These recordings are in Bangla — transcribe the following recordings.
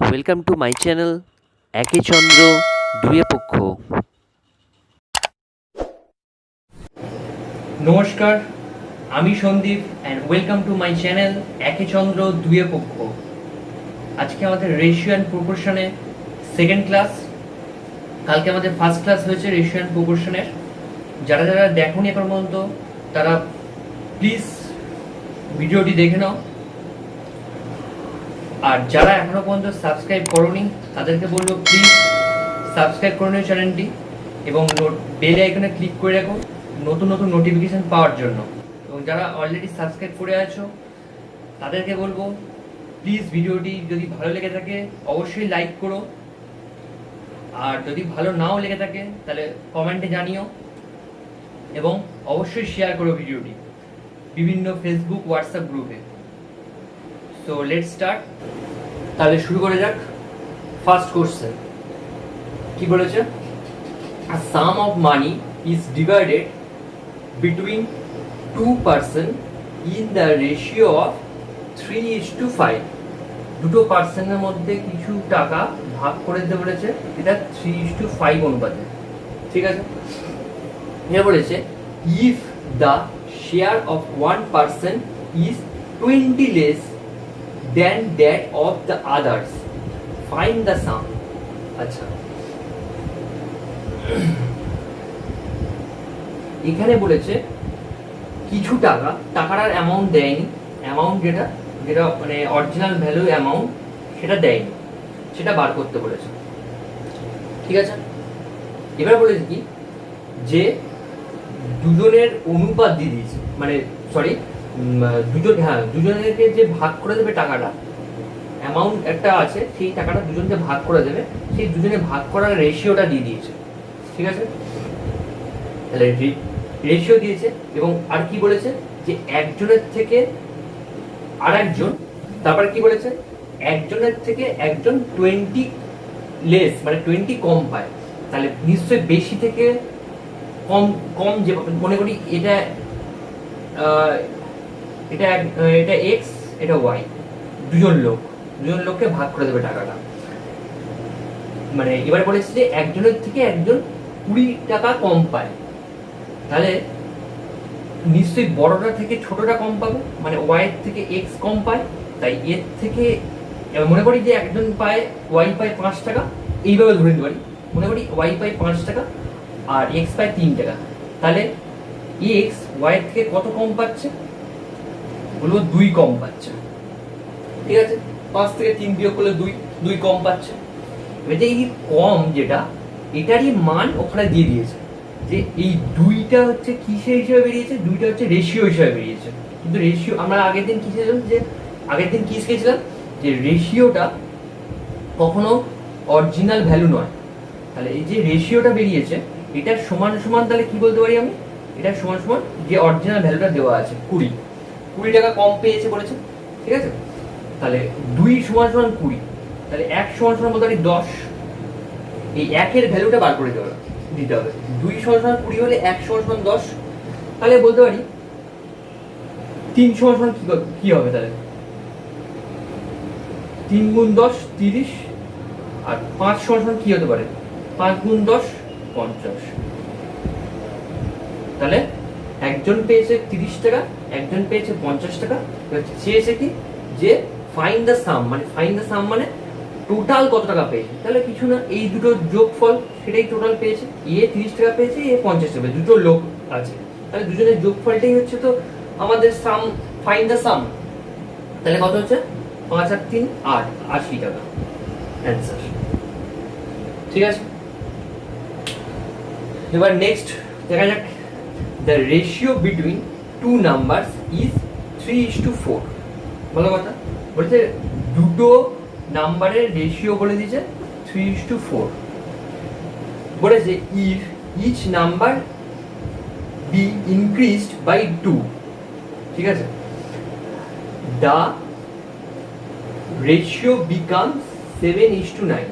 ওয়েলকাম টু মাই চ্যানেল একে চন্দ্র দুয়ে পক্ষ। নমস্কার, আমি Sandeep and welcome to my channel একে চন্দ্র দুয়ে পক্ষ। আজকে আমাদের রেশিও অ্যান্ড প্রপোর্শনে সেকেন্ড ক্লাস। কালকে আমাদের ফার্স্ট ক্লাস হয়েছে রেশিও অ্যান্ড প্রপোর্শনের। যারা যারা দেখোনি এখন পর্যন্ত তারা প্লিজ ভিডিওটি দেখে নাও, আর যারা এখনো পর্যন্ত সাবস্ক্রাইব করোনি তাদেরকে বলবো প্লিজ সাবস্ক্রাইব করে নিও চ্যানেলটি এবং বেল আইকনে ক্লিক করে রাখো নতুন নতুন নোটিফিকেশন পাওয়ার জন্য। এবং যারা অলরেডি সাবস্ক্রাইব করে আছো তাদেরকে বলবো প্লিজ ভিডিওটি যদি ভালো লেগে থাকে অবশ্যই লাইক করো, আর যদি ভালো নাও লেগে থাকে তাহলে কমেন্টে জানিও এবং অবশ্যই শেয়ার করো ভিডিওটি বিভিন্ন ফেসবুক হোয়াটসঅ্যাপ গ্রুপে। So let's start. তাহলে শুরু করে যাক। ফার্স্ট কোশ্চেন কি বলেছে? A sum of money is divided between two person in the ratio of 3:5. দুটো পার্সনের মধ্যে কিছু টাকা ভাগ করে দিতে বলেছে, এটা 3:5 অনুপাতে। ঠিক আছে, এটা বলেছে if the share of one person is 20 less than that of the others, find the sum. আচ্ছা, এখানে বলেছে কিছু টাকা, টাকার অ্যামাউন্ট দেয়নি, অ্যামাউন্ট যেটা যেটা মানে অরিজিনাল ভ্যালু অ্যামাউন্ট সেটা দেয়নি, সেটা বার করতে বলেছে। ঠিক আছে, এবার বলেছে কি যে দুজনের অনুপাত দিয়ে দিয়েছে, মানে সরি দুজনেরকে যে ভাগ করে দেবে টাকাটা, অ্যামাউন্ট একটা আছে, সেই টাকাটা দুজনকে ভাগ করে দেবে, সেই দুজনে ভাগ করার রেশিওটা দিয়ে দিয়েছে। ঠিক আছে, তাহলে রেশিও দিয়েছে এবং আর কি বলেছে যে একজনের থেকে আর একজন, তারপরে কি বলেছে একজনের থেকে একজন 20 লেস মানে 20 কম পায়। তাহলে নিশ্চয়ই বেশি থেকে কম কম, যে মনে করি এটা এটা এটা এক্স, এটা ওয়াই, দুজন লোককে ভাগ করে দেবে টাকাটা। মানে এবার বলেছে যে একজনের থেকে একজন 20 টাকা কম পায়, তাহলে নিশ্চয়ই বড়টা থেকে ছোটটা কম পাবে, মানে ওয়াই এর থেকে এক্স কম পায়, তাই এর থেকে মনে করি যে একজন পায় ওয়াই পায় 5 টাকা, এইভাবে ধরে নিতে পারি। মনে করি ওয়াই পায় 5 টাকা আর এক্স পায় 3 টাকা, তাহলে এক্স ওয়াই এর থেকে কত কম পাচ্ছে? বলবো 2 কম পাচ্ছে। ঠিক আছে, 5 থেকে 3 বিয়োগ করলে 2 কম পাচ্ছে। এবার এই কম যেটা, এটারই মান ওখানে দিয়ে দিয়েছে যে এই 2টা হচ্ছে কিসের হিসেবে বেরিয়েছে? 2টা হচ্ছে রেশিও হিসেবে বেরিয়েছে। কিন্তু রেশিও আমরা আগের দিন কি ছিলাম, যে আগের দিন কি শিখেছিলাম যে রেশিওটা কখনো অরিজিনাল ভ্যালু নয়। তাহলে এই যে রেশিওটা বেরিয়েছে এটা সমান সমান, তাহলে কি বলতে পারি আমি, এটা সমান সমান যে অরিজিনাল ভ্যালুটা দেওয়া আছে 20 টাকা কম পেয়েছে বলেছে। ঠিক আছে, তাহলে 2 সমান সমান 20, তাহলে 1 সমান সমান বলতে পারি 10। এই 1 এর ভ্যালুটা বার করে দিতে হবে। 2 সমান সমান 20 হলে 1 সমান সমান 10, তাহলে বলতে পারি 3 সমান সমান কি হবে? তাহলে 3 গুণ 10 30, আর 5 সমান সমান কি হতে পারে? 5 গুণ 10 50। তাহলে একজন পেয়েছে 30 টাকা, একজন পেয়েছে 50 টাকা। চেয়েছে কি যে ফাইন্ড দ্য সাম, মানে ফাইন্ড দ্য সাম মানে টোটাল কত টাকা পেয়েছে। তাহলে কিছু না, এই দুটো যোগফল সেটাই টোটাল পেয়েছে। এ 30 টাকা পেয়েছে, এ 50 টাকা, দুটো লোক আছে, তাহলে দুজনের যোগফলটাই হচ্ছে তো আমাদের সাম, ফাইন্ড দ্য সাম। তাহলে কত হচ্ছে? 5 আর 3 8, 80 টাকা অ্যান্সার। ঠিক আছে, এবার নেক্সট দেখা যাক। The ratio between two numbers is 3:4। ভালো কথা বলছে, দুটো নাম্বারের রেশিও বলে দিয়েছে 3:4। বলেছে if each number be increased by 2, ঠিক আছে, দ্য রেশিও বিকামস 7:9।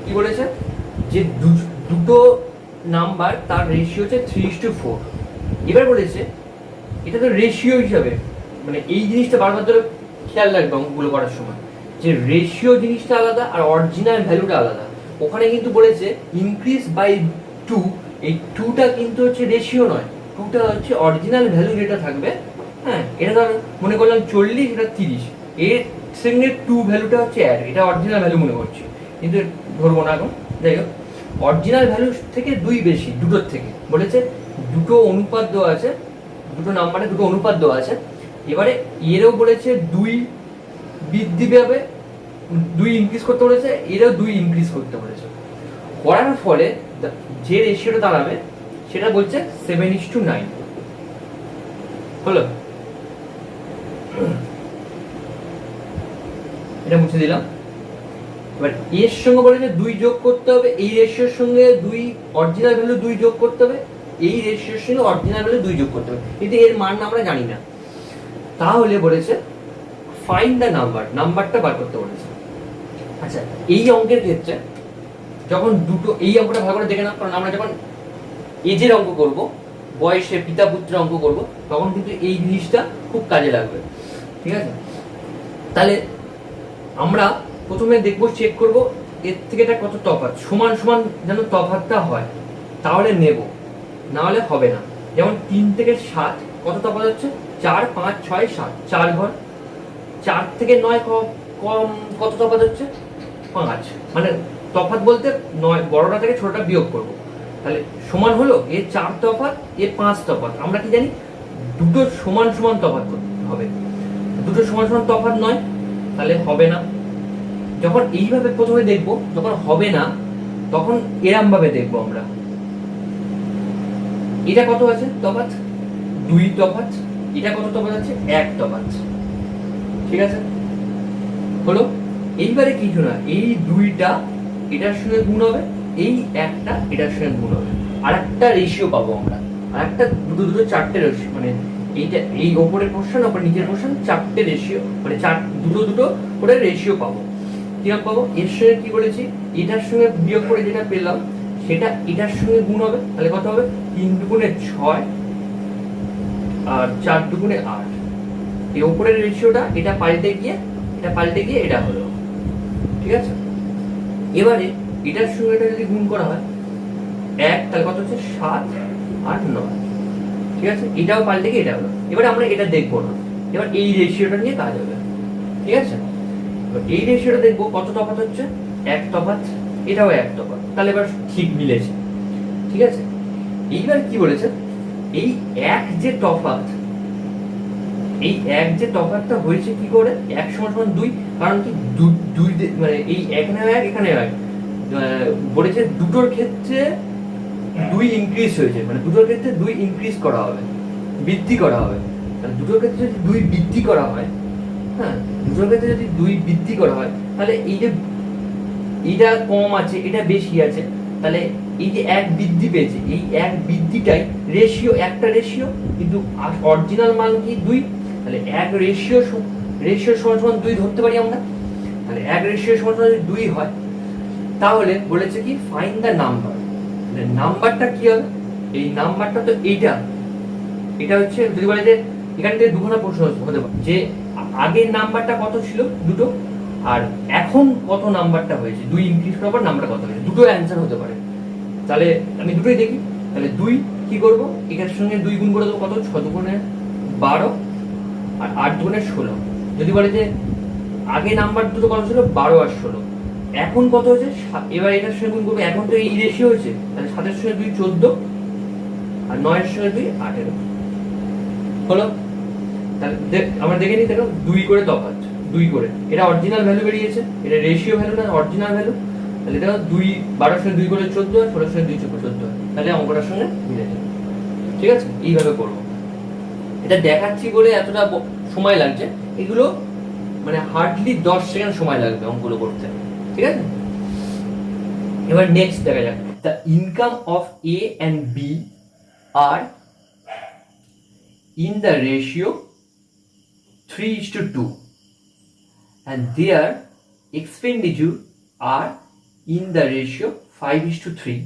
কি বলেছে যে দুটো নাম্বার তার রেশিও হচ্ছে 3:4। এবার বলেছে এটা তো রেশিও হিসাবে, মানে এই জিনিসটা বারবার ধরে খেয়াল রাখবে অঙ্কগুলো করার সময়। যে রেশিও জিনিসটা আলাদা আর অরিজিনাল ভ্যালুটা আলাদা। ওখানে কিন্তু বলেছে ইনক্রিজ বাই 2, এই 2টা কিন্তু হচ্ছে রেশিও নয়, 2টা হচ্ছে অরিজিনাল ভ্যালু যেটা থাকবে। হ্যাঁ, এটা ধর মনে করলাম 40, এটা 30, এর সঙ্গে 2 ভ্যালুটা হচ্ছে অ্যাড, এটা অরিজিনাল ভ্যালু মনে করছি, কিন্তু ধরবো না এখন। যাই হোক, অরিজিনাল ভ্যালু থেকে 2 বেশি, দুটোর থেকে বলেছে দুটো অনুপাত দেওয়া আছে, দুটো নাম্বারে দুটো অনুপাত দেওয়া আছে। এবারে এরও বলেছে 2 বৃদ্ধি পাবে, 2 ইনক্রিজ করতে বলেছে, এরও 2 ইনক্রিজ করতে বলেছে। করার ফলে যে রেশিওটা দাঁড়াবে সেটা বলছে 7:9 হলো। এটা মুছে দিলাম। এবার এর সঙ্গে বলেছে 2 যোগ করতে হবে, এই রেশিওর সঙ্গে 2 অরিজিনাল ভ্যালু 2 যোগ করতে হবে, এই রেশিওর সঙ্গে অরিজিনাল ভ্যালু 2 যোগ করতে হবে, কিন্তু এর মান আমরা জানি না। তাহলে বলেছে ফাইন্ড দ্য নাম্বার, নাম্বারটা বার করতে বলেছে। আচ্ছা, এই অঙ্কের ক্ষেত্রে যখন দুটো, এই অঙ্কটা ভালো করে দেখে নাও, কারণ আমরা যখন এজের অঙ্ক করব, বয়সে পিতা পুত্রের অঙ্ক করব, তখন কিন্তু এই জিনিসটা খুব কাজে লাগবে। ঠিক আছে, তাহলে আমরা প্রথমে দেখবো, চেক করব এর থেকে এটা কত তফাৎ, সমান সমান যেন তফাৎটা হয়, তাহলে নেব, না হলে হবে না। যেমন 3 থেকে 7 কত তফাৎ হচ্ছে, 4, 5, 6, 7, 4 ঘর। 4 থেকে 9 কম কত তফাৎ হচ্ছে, 5, মানে তফাৎ বলতে 9 বড়টা থেকে ছোটটা বিয়োগ করব, তাহলে সমান হলো এর 4 তফাৎ, এর 5 তফাৎ। আমরা কি জানি, দুটো সমান সমান তফাৎ হবে, দুটো সমান সমান তফাৎ নয়, তাহলে হবে না। যখন এইভাবে প্রথমে দেখব, যখন হবে না তখন এরম ভাবে দেখবো আমরা, এটা কত আছে তফাৎ, 2 তফাৎ, এটা কত তফাৎ আছে, 1 তফাৎ। ঠিক আছে, হলো। এইবারে কিছু না, এই 2টা এটার সঙ্গে গুণ হবে, এই 1টা এটার সঙ্গে গুণ হবে, আর একটা রেশিও পাবো আমরা, আর একটা দুটো 4টে রেশিও, মানে এইটা এই ওপরের পোর্শন ওপর নিচের পোর্শন 4টে রেশিও, মানে দুটো করে রেশিও পাবো। কিরকম পাবো, এর সঙ্গে কি বলেছি, এটার সঙ্গে বিয়োগ করে যেটা পেলাম সেটা এটার সঙ্গে গুণ হবে, তাহলে কত হবে, 3 দুগুণে 6 আর 4 দুগুণে 8। এই ওপরের রেশিওটা এটা পাল্টে গিয়ে এটা হলো। ঠিক আছে, এবারে এটার সঙ্গে এটা যদি গুণ করা হয় 1, তাহলে কত হচ্ছে, 7 আর 9। ঠিক আছে, এটাও পাল্টে গিয়ে এটা হলো। এবারে আমরা এটা দেখবো না, এবার এই রেশিওটা নিয়ে কাজ হবে। ঠিক আছে, এই রেশিওটা দেখবো কত তফাৎ হচ্ছে, 1 তফাৎ, এটাও 1 তফাৎ, তাহলে এবার ঠিক মিলেছে। ঠিক আছে, এইবার কি বলেছে, এই 1 যে তফাৎ, এই 1 যে তফাৎটা হয়েছে কি করে, 1 সমান সমান 2, কারণ কি 2 মানে এই এখানে 1 এখানে 1 বলেছে, দুটোর ক্ষেত্রে 2 ইনক্রিজ হয়েছে, মানে দুটোর ক্ষেত্রে 2 ইনক্রিজ করা হবে, বৃদ্ধি করা হবে। তাহলে দুটোর ক্ষেত্রে যদি 2 বৃদ্ধি করা হয়, হ্যাঁ, দুটোর ক্ষেত্রে যদি 2 বৃদ্ধি করা হয়, তাহলে এই যে এটা কম আছে এটা বেশি আছে, তাহলে এই যে 1 বৃদ্ধি পেয়েছে, এই 1 বৃদ্ধিটাই রেশিও, একটা রেশিও, কিন্তু অরিজিনাল মান কি 2, তাহলে 1 রেশিও সমান সমান 2 ধরতে পারি আমরা। তাহলে 1 রেশিও সমান সমান যদি 2 হয়, তাহলে বলেছে কি ফাইন্ড দ্য নাম্বার। নাম্বারটা কি হবে, এই নাম্বারটা তো এটা হচ্ছে, যদি বলে যে এখান থেকে দুখানা প্রশ্ন হতে পারে, যে আগের নাম্বারটা কত ছিল 2, আর এখন কত নাম্বারটা হয়েছে, 2 ইনক্রিজ করার পর নাম্বারটা কত হয়েছে, দুটো অ্যান্সার হতে পারে। তাহলে আমি দুটোই দেখি। তাহলে 2 কি করব, এটার সঙ্গে 2 গুণ করে দেবো, কত, 6 দুগুণে 12 আর 8 দুগুণে 16। যদি বলে যে আগে নাম্বার দুটো কত ছিল, 12 আর 16, এখন কত হয়েছে, এবার এটার সঙ্গে গুণ করবো, এখন তো এই রেশিও হয়েছে, তাহলে 7 এর সঙ্গে 2 14 আর 9 এর সঙ্গে 2 18 হলো। তাহলে আমরা দেখে নিই, দেখো 2 করে তফাৎ, 2 করে, এটা অরিজিনাল ভ্যালু বেরিয়েছে, এটা রেশিও ভ্যালু না অরিজিনাল ভ্যালু। তাহলে এটা 2, 12 এর সঙ্গে 2 করে 14 আর 16 এর সঙ্গে 2 14 হয়, তাহলে অঙ্কটার সঙ্গে মিলে যাবে। ঠিক আছে, এইভাবে করব। এটা দেখাচ্ছি বলে এতটা সময় লাগছে, এগুলো মানে হার্ডলি 10 সেকেন্ড সময় লাগবে অঙ্কগুলো করতে। ঠিক আছে, এবার নেক্সট দেখা যাক, the income of A and B are in the ratio 3:2 and their expenditure are in the ratio 5:3.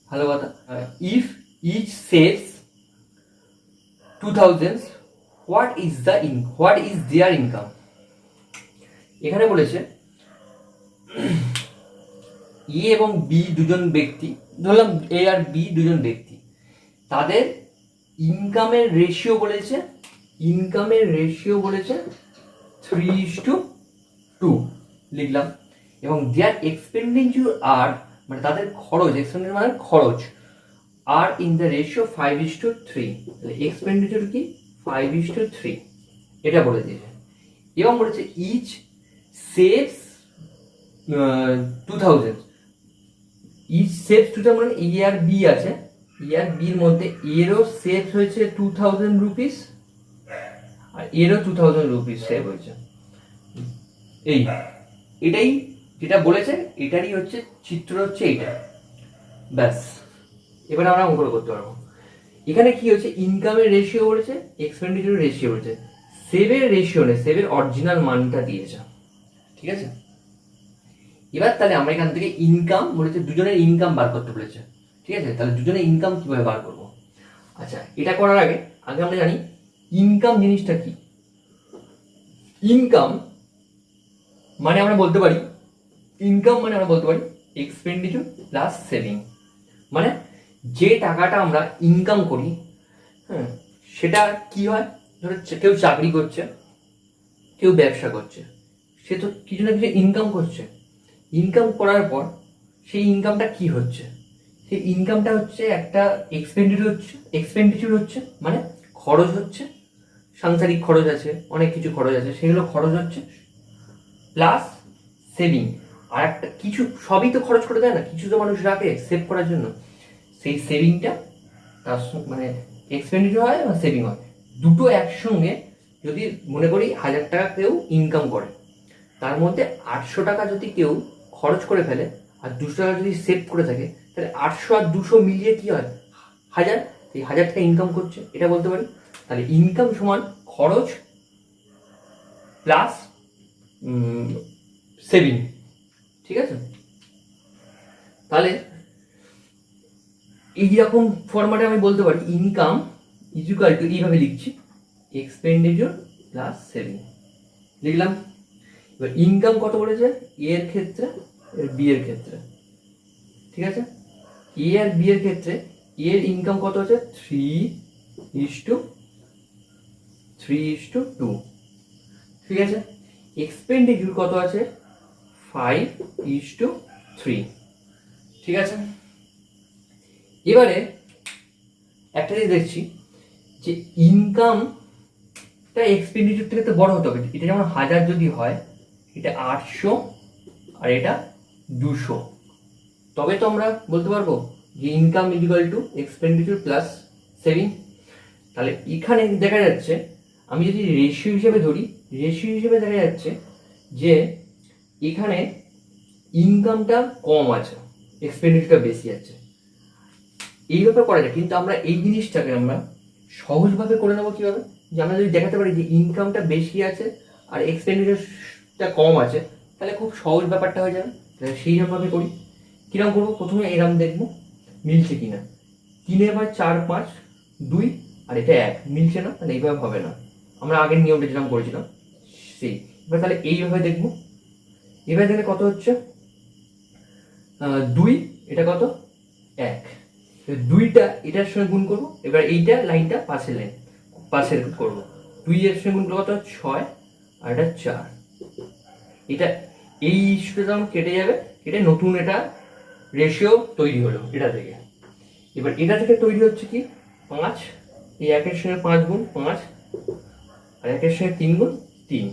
ভালো কথা, if each saves 2000, what is their income? এখানে বলেছে এ এবং বি দুজন ব্যক্তি, ধরলাম এ আর বি দুজন ব্যক্তি, তাদের ইনকামের রেশিও বলেছে, ইনকামের রেশিও বলেছে 3:2 লিখলাম, এবং দেয়ার এক্সপেন্ডিচার আর, মানে তাদের খরচ, এক্সপেন্ডিচার মানে খরচ, আর ইন দ্য রেশিও 5:3। তাহলে এক্সপেন্ডিচার কি 5:3 এটা বলে দিয়েছে। এবং বলেছে ইচ সেভস 2000, ইচ সেভস 2000 মানে এ আর বি আছে, এ আর বির মধ্যে এরও সেভ হয়েছে 2000 রুপিস আর এরও 2000 রুপিস সেভ হয়েছে। এটাই যেটা বলেছে, এটারই হচ্ছে চিত্র, হচ্ছে এইটা। ব্যাস, এবার আমরা অঙ্ক করতে পারবো। এখানে কি হচ্ছে, ইনকামের রেশিও বলেছে, এক্সপেন্ডিচার রেশিও বলেছে, সেভের রেশিও নেই, সেভের অরিজিনাল মানটা দিয়েছে, ঠিক আছে। এবার তাহলে আমরা এখান থেকে ইনকাম বলেছে, দুজনের ইনকাম বার করতে বলেছে, ঠিক আছে। তাহলে দুজনের ইনকাম কিভাবে বার করবো? আচ্ছা, এটা করার আগে আমরা জানি ইনকাম জিনিসটা কি। ইনকাম মানে আমরা বলতে পারি, ইনকাম মানে আমরা বলতে পারি এক্সপেন্ডিচার প্লাস সেভিং। মানে যে টাকাটা আমরা ইনকাম করি, হ্যাঁ, সেটা কি হয়, ধরো কেউ চাকরি করছে, কেউ ব্যবসা করছে, সে তো কিছু না কিছু ইনকাম করছে। ইনকাম করার পর সেই ইনকামটা কি হচ্ছে, সেই ইনকামটা হচ্ছে একটা এক্সপেন্ডিচার হচ্ছে, মানে খরচ হচ্ছে, সাংসারিক খরচ আছে, অনেক কিছু খরচ আছে, সেগুলো খরচ হচ্ছে, প্লাস সেভিং। আর একটা কিছু, সবই তো খরচ করে দেয় না, কিছু তো মানুষ রাখে সেভ করার জন্য, সেই সেভিংটা তার মানে এক্সপেন্ডিচার হয় বা সেভিং হয়, দুটো একসঙ্গে। যদি মনে করি 1000 টাকা কেউ ইনকাম করে, তার মধ্যে 800 টাকা যদি কেউ খরচ করে ফেলে আর 200 টাকা যদি সেভ করে থাকে, তাহলে 800 আর 200 মিলিয়ে কি হয় 1000, এই 1000 টাকা ইনকাম করছে, এটা বলতে পারি। তাহলে ইনকাম সমান খরচ প্লাস সেভিং, ঠিক আছে। তাহলে এইরকম ফরম্যাটে আমি বলতে পারি ইনকাম ইজ ইকুয়াল টু, এইভাবে লিখছি, এক্সপেন্ডিচার প্লাস সেভিং লিখলাম। এবার ইনকাম কত বলেছে এ এর ক্ষেত্রে, বি এর ক্ষেত্রে, ঠিক আছে। এ আর বি এর ক্ষেত্রে এর ইনকাম কত আছে 3:2, ঠিক আছে। এক্সপেন্ডিচার কত আছে 5:3, ঠিক আছে। এবারে একটা জিনিস দেখছি যে ইনকামটা এক্সপেন্ডিচার থেকে তো বড় হতে হবে। এটা যেমন 1000 যদি হয়, এটা 800 আর এটা 200, তবে তো আমরা বলতে পারবো যে income is equal to expenditure plus saving. তাহলে এখানে দেখা যাচ্ছে, আমি যদি রেশিও হিসেবে ধরি, রেশিও হিসেবে দেখা যাচ্ছে যে এখানে ইনকামটা কম আছে, এক্সপেন্ডিচারটা বেশি আছে। এইভাবে করা যায়, কিন্তু আমরা এই জিনিসটাকে আমরা সহজভাবে করে নেবো কিভাবে, যে আমরা যদি দেখাতে পারি যে ইনকামটা বেশি আছে আর এক্সপেন্ডিচারটা কম আছে, তাহলে খুব সহজ ব্যাপারটা হয়ে যাবে। তাহলে সেইভাবে করি। কিরকম করবো, প্রথমে এরকম দেখবো মিলছে কিনা, 3/4, 5, 2 আর এটা 1 মিলছে না, তাহলে এইভাবে হবে না, আমরা আগের নিয়মটা যেরকম করেছিলাম সেই। এবার তাহলে এইভাবে দেখবো, এবার দেখলে কত হচ্ছে 2, এটা কত 1, 2টা এটার সঙ্গে গুণ করবো। এবার এইটা লাইনটা পাশের করবো, 2 এর সঙ্গে গুণ করবো কত 6 আর এটা 4, এটা এই ইস্যুটা যখন কেটে যাবে, কেটে নতুন এটা রেশিও তৈরি হলো এটা থেকে। এবার এটা থেকে তৈরি হচ্ছে কি 5, এই 1-এর সঙ্গে 5 গুণ 5 আর 1-এর সঙ্গে 3 গুণ 3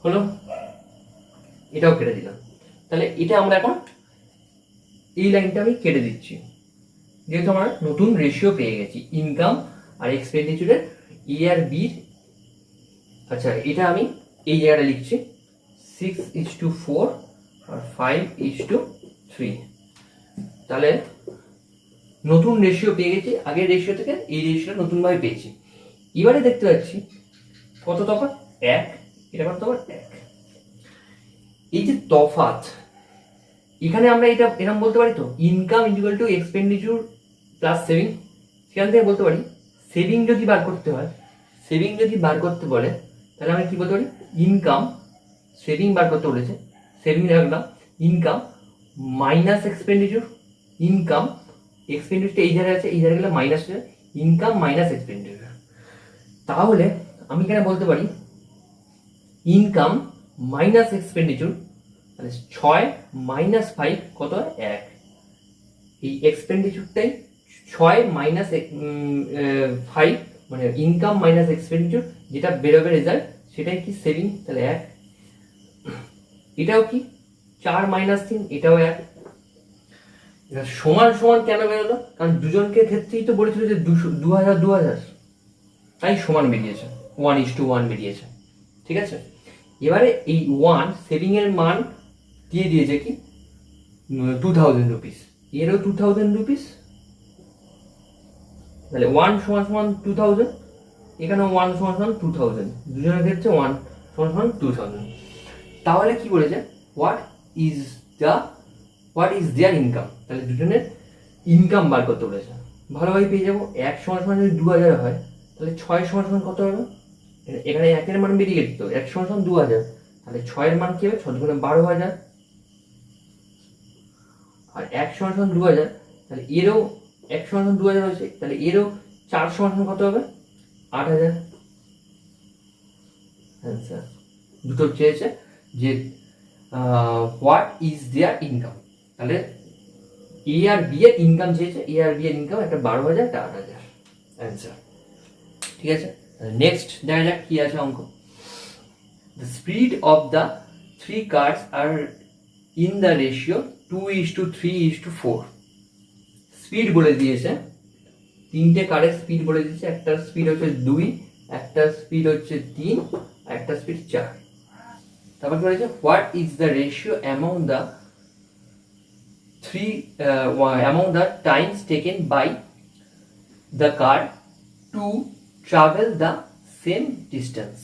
হলো, এটাও কেটে দিলাম। তাহলে এটা আমরা এখন এই লাইনটা আমি কেটে দিচ্ছি, যেহেতু আমরা নতুন রেশিও পেয়ে গেছি ইনকাম আর এক্সপেন্ডিচারের এ আর বির। আচ্ছা, এটা আমি এই জায়গাটা লিখছি 6:4 আর 5:3। তাহলে নতুন রেশিও পেয়ে গেছি, আগের রেশিও থেকে এই রেশিওটা নতুনভাবে পেয়েছি। এবারে দেখতে পাচ্ছি কত তফাৎ 1, এটা কত তফাৎ 1। এই যে তফাৎ, এখানে আমরা এটা এরকম বলতে পারি তো, income is equal to expenditure plus saving. সেখান থেকে বলতে পারি সেভিং যদি বার করতে হয়, সেভিং যদি বার করতে বলে, তাহলে আমরা কি বলতে পারি ইনকাম সেভিং বার করতে বলেছে, সেভিং রাখলাম, ইনকাম মাইনাস এক্সপেন্ডিচার, ইনকাম এক্সপেন্ডিচারটা এই জায়গায় আছে, এই জায়গায় গেলে মাইনাস ইনকাম মাইনাস এক্সপেন্ডিচার। তাহলে আমি এখানে বলতে পারি ইনকাম মাইনাস এক্সপেন্ডিচার, তাহলে 6 মাইনাস 5 কত হয় 1। এই এক্সপেন্ডিচারটাই 6 মাইনাস 5 মানে ইনকাম মাইনাস এক্সপেন্ডিচার, যেটা বেরোবে রেজাল্ট সেটাই কি সেভিং, তাহলে 1। এটাও কি 4 মাইনাস 3, এটাও 1। এটা সমান সমান কেন বেরোলো? কারণ দুজনকে ক্ষেত্রেই তো বলেছিল যে 2000 2000, তাই সমান বেরিয়েছে, 1:1 বেরিয়েছে। ঠিক আছে, এবারে এই 1 সেভিং এর মান দিয়ে দিয়েছে কি 2000 রুপিস, এরও 2000 রুপিস, তাহলে 1 সমান সমান 2000, এখানে 1 সমান সমান 2000, দুজনের ক্ষেত্রে 1 সমান সমান 2000। তাহলে কি বলেছে, হোয়াট ইজ দেয়ার ইনকাম, তাহলে দুজনের ইনকাম বার করতে বলেছে। ভালোভাবে পেয়ে যাবো, 1 সমান সমান যদি 2000 হয় তাহলে 6 সমান সমান কত হবে, এখানে 1 এর মান বেরিয়ে গেছে তো, 1 সমান সমান 2000, তাহলে 6 এর মান কি হবে 6 দুগুণে 12000, আর 1 সমান সমান 2000, তাহলে এরও 1 সমান সমান 2000 হয়েছে, তাহলে এরও 4 সমান সমান কত হবে 8000। অ্যান্সার দুটো চেয়েছে যে হোয়াট ইজ দেয়ার ইনকাম, তাহলে এ আর বি এর ইনকাম চেয়েছে, এ আর বি এর ইনকাম একটা 12000 একটা 8000। অ্যান্সার ঠিক আছে। নেক্সট দেখা যাক কি আছে অঙ্ক। The speed of the 3 cars are in the ratio 2:3:4. Speed বলে দিয়েছে, 3টে কারের স্পিড বলে দিয়েছে, একটা স্পিড হচ্ছে 2, একটা স্পিড হচ্ছে 3, একটা স্পিড 4। তারপর কি বলেছে, what is the ratio among the times taken by the car to travel the same distance.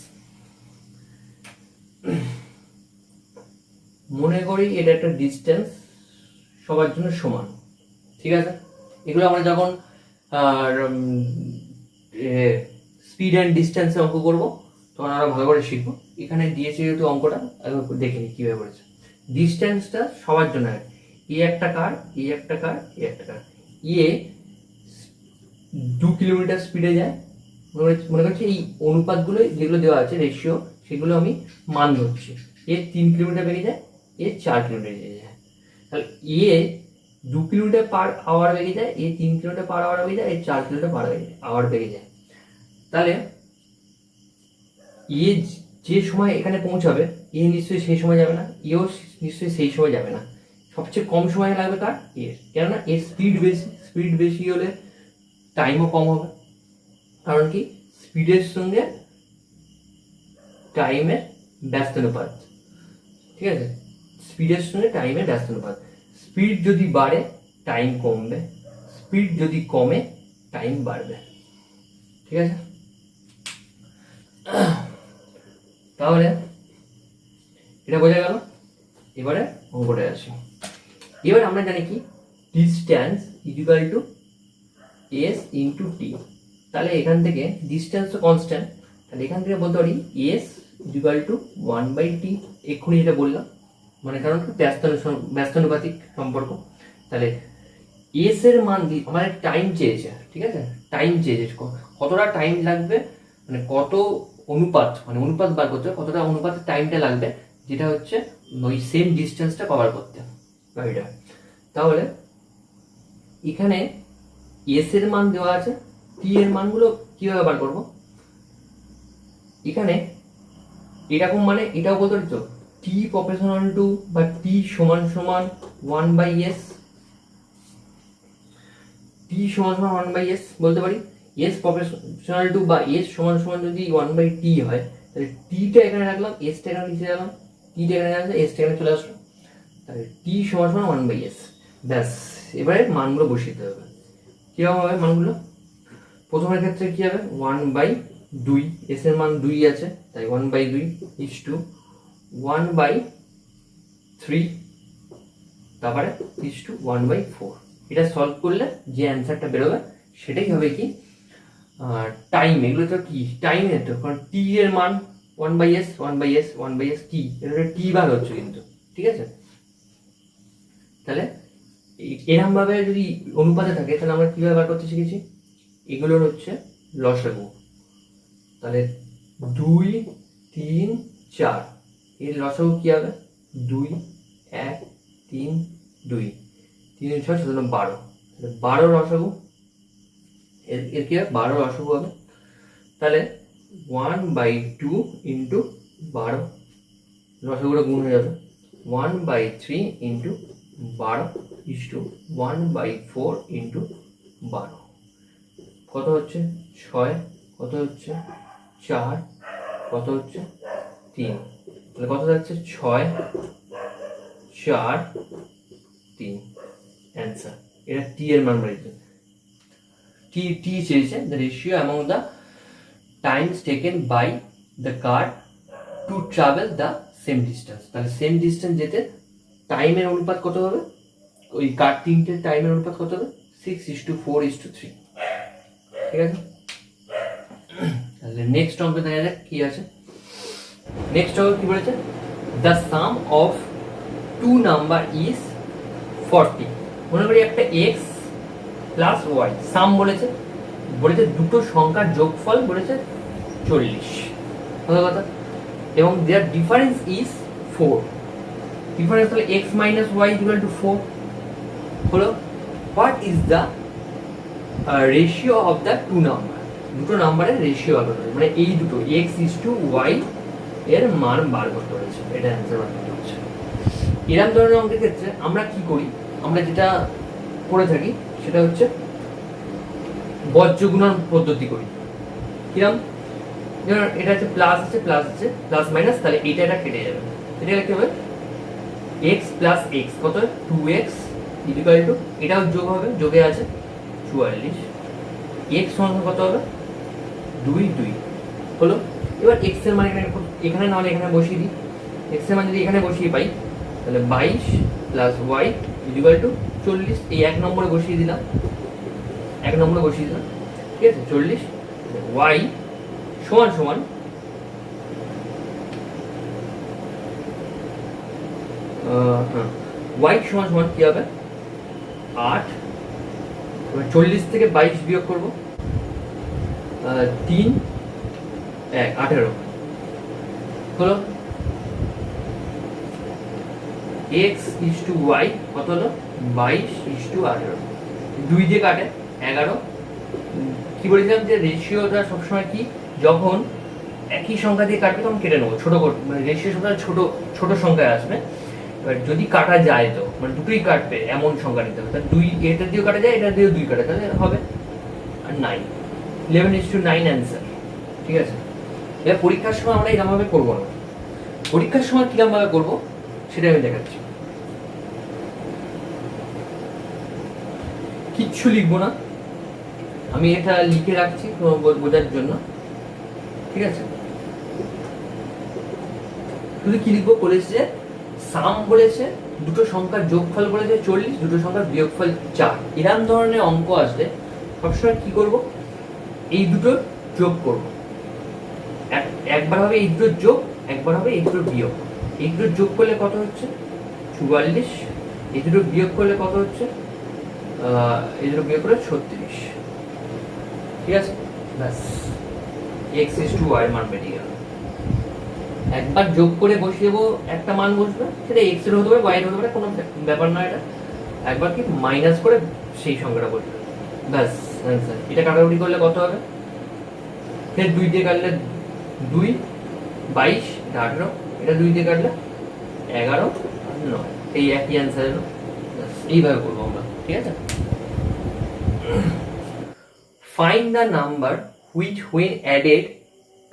মনে করি এটা একটা ডিস্টেন্স সবার জন্য সমান, ঠিক আছে। এগুলো আমরা যখন স্পিড অ্যান্ড ডিস্টেন্সে অঙ্ক করবো তখন আমরা ভালো করে শিখবো। এখানে দিয়েছে যেহেতু অঙ্কটা দেখে নিই কীভাবে করেছে। ডিস্টেন্সটা সবার জন্য এ একটা কার, এ একটা কার, এ একটা কার, এ 2 কিলোমিটার স্পিডে যায়, মনে করছি এই অনুপাতগুলো যেগুলো দেওয়া আছে রেশিও সেগুলো আমি মান ধরছি। এ 3 কিলোমিটার বেরিয়ে যায়, এ 4 কিলোমিটার বেরিয়ে যায়, তাহলে এ 2 কিলোমিটার পার আওয়ার বেরিয়ে যায়, এ 3 কিলোমিটার পার আওয়ার বেরিয়ে যায়, এ 4 কিলোমিটার পার আওয়ার বেরিয়ে যায়। তাহলে এ যে সময় এখানে পৌঁছাবে এ নিশ্চয়ই সেই সময় যাবে না, এও নিশ্চয়ই সেই সময় যাবে না, সবচেয়ে কম সময় লাগবে কার, এর, কেননা এর স্পিড বেশি, স্পিড বেশি হলে টাইমও কম হবে। কারণ কি, স্পিডের সঙ্গে টাইমের ব্যস্তানুপাত, ঠিক আছে, স্পিডের সঙ্গে টাইমের ব্যস্তানুপাত। স্পিড যদি বাড়ে টাইম কমবে, স্পিড যদি কমে টাইম বাড়বে, ঠিক আছে। তাহলে এটা বোঝা গেল। এবারে অঙ্কটা আসি। এবারে আমরা জানি কি distance equal to S into T. তাহলে এখান থেকে ডিস্টেন্স তো কনস্ট্যান্ট, তাহলে এখান থেকে বলতে পারি এস ইকুয়াল টু 1/t। এক্ষুনি যেটা বললাম, মানে কারণ ব্যস্তানুপাতিক সম্পর্ক। তাহলে এস এর মান দিয়ে আমাদের টাইম চেয়েছে, ঠিক আছে, টাইম চেয়েছে কতটা টাইম লাগবে, মানে কত অনুপাত, মানে অনুপাত বার করতে কতটা অনুপাতের টাইমটা লাগবে, যেটা হচ্ছে ওই সেম ডিস্টেন্সটা কভার করতে গাড়িটা। তাহলে এখানে এস এর মান দেওয়া আছে, টি এর মানগুলো কিভাবে বার করবো, এখানে এরকম মানে এটাও বলতে পারি তো টি প্রপোর্শনাল টু বা টি সমান সমান 1/s, টি সমান সমান 1/s বলতে পারি। এস প্রপোর্শনাল টু বা এস সমান সমান যদি 1/t হয়, তাহলে টিটা এখানে রাখলাম, এসটা এখানে নিচে রাখলাম, টিটা এখানে রাখলাম, এসটা এখানে চলে আসলো, তাহলে টি সমান সমান 1/s। ব্যাস, এবারে মানগুলো বসিয়ে দিতে হবে। কিরকম হবে মানগুলো, প্রথমের ক্ষেত্রে কি হবে 1/2, এস এর মান 2 আছে তাই 1/2 ইজ টু 1/3, তারপরে ইজ টু 1/4। এটা সলভ করলে যে অ্যান্সারটা বেরোবে সেটাই হবে কি টাইম। এগুলো তো কি টাইমের তো, কারণ টি এর মান 1/s 1/s 1/s t, এটা টি বার হচ্ছে কিন্তু, ঠিক আছে। তাহলে এরকম ভাবে যদি অনুপাতে থাকে তাহলে আমরা কিভাবে বার করতে শিখেছি, এগুলোর হচ্ছে লসাগু। তাহলে 2 3 4, এর লসাগু কি হবে 2 1 3 2, 3 6 7 12, 12 লসাগু, এর কি হবে 12 লসাগু হবে। তাহলে 1/2 ইন্টু 12, লসাগুটা গুণ হয়ে যাবে 1/3 ইন্টু 12 ইস্টু 1/4 ইন্টু 12, কত হচ্ছে 6, কত হচ্ছে 4, কত হচ্ছে 3, তাহলে কত যাচ্ছে 6 4 3, অ্যান্সার। এটা টি এর মান বেরিয়েছে। টি চেয়েছে the ratio among the times taken by the car to travel the same distance. তাহলে সেম ডিস্টেন্স যেতে টাইমের অনুপাত কত হবে, ওই কার তিনটে টাইমের অনুপাত কত হবে 6:4:3, ঠিক আছে। তাহলে নেক্সট অঙ্ক দেখা যাক কি আছে। নেক্সট অঙ্ক কি বলেছে, the sum of two number is 40। মনে করি একটা এক্স প্লাস ওয়াই সাম বলেছে, বলেছে দুটো সংখ্যার যোগফল বলেছে 40, কথা, এবং দেয়ার ডিফারেন্স ইজ 4। ডিফারেন্স হলো X minus Y equal to 4 হলো। What is the ratio of the two number, দুটো নাম্বারের রেশিও বার করতে হবে, মানে এই দুটো এক্স ইজ টু ওয়াই এর মান বার করতে হয়েছে, এটা অ্যান্সার বার করতে হচ্ছে। এরকম ধরনের অঙ্কের ক্ষেত্রে আমরা কি করি, আমরা যেটা করে থাকি সেটা হচ্ছে বজ্র গুণন পদ্ধতি করি। কিরম, যেমন এটা হচ্ছে প্লাস আছে প্লাস মাইনাস, তাহলে এটা কেটে যাবে, এটা কি হবে এক্স প্লাস এক্স কত 2x ইকুয়াল টু, এটাও যোগ হবে, যোগে আছে 44, এক্স সমান কত হবে 2 2 হলো। এবার এক্স এর মান এখানে না হলে এখানে বসিয়ে দিই, এক্স এর মান যদি এখানে বসিয়ে পাই তাহলে 22 প্লাস ওয়াই ইকুয়াল টু 40, এই 1 নম্বরে বসিয়ে দিলাম, 1 নম্বরে বসিয়ে দিলাম, ঠিক আছে 40, ওয়াই সমান সমান ওয়াই সমান সমান কি হবে 8, 40 থেকে 22 বিয়োগ করব 3 1 18 হলো। x ইজ টু ওয়াই কত হলো 22 ইজ টু 18, 2 দিয়ে কাটে 11। কি বলেছিলাম যে রেশিওটা সবসময় কি, যখন একই সংখ্যা দিয়ে কাটবে তখন কেটে নেবো, ছোট মানে রেশিও সবসময় ছোট সংখ্যায় আসবে। এবার যদি কাটা যায় তো মানে দুটোই কাটবে এমন সংখ্যা নিতে হবে, তাহলে 2 এটা দিয়েও কাটা যায়, এটা দিয়েও 2 কাটা, তাহলে হবে আর 9, 11:9 অ্যান্সার, ঠিক আছে। এবার পরীক্ষার সময় আমরা এরকমভাবে করবো না, পরীক্ষার সময় কিরকমভাবে করবো সেটা আমি দেখাচ্ছি। কিচ্ছু লিখবো না, আমি এটা লিখে রাখছি বোঝার জন্য, ঠিক আছে। শুধু কি লিখবো বলেছে, সাম বলেছে দুটো সংখ্যার যোগফল বলেছে 40, দুটো সংখ্যার বিয়োগফল 4। এরকম ধরনের অঙ্ক আসলে সবসময় কি করব, এই দুটো যোগ করব, একবার হবে এই দুটো যোগ, একবার হবে এই দুটো বিয়োগ। এই দুটো যোগ করলে কত হচ্ছে 44, এই দুটো বিয়োগ করলে কত হচ্ছে এই দুটো বিয়োগ করলে 36, ঠিক আছে। ব্যাস x is to y মান বেরিয়ে গেল। একবার যোগ করে বসিয়ে দেবো, একটা মান বসবে, সেটা x এর হতে পারে y এর হতে পারে, কোনো ব্যাপার নয় এটা। একবার কি মাইনাস করে সেই সংখ্যাটা বসবে, ব্যাস অ্যান্সার। এটা কাটাকুটি করলে কত হবে, ফের 2 দিয়ে কাটলে 2 22, এটা 18, এটা 2 দিয়ে কাটলে 11 9, এই একই অ্যান্সার এলো। এইভাবে করবো আমরা, ঠিক আছে। Find the number which when added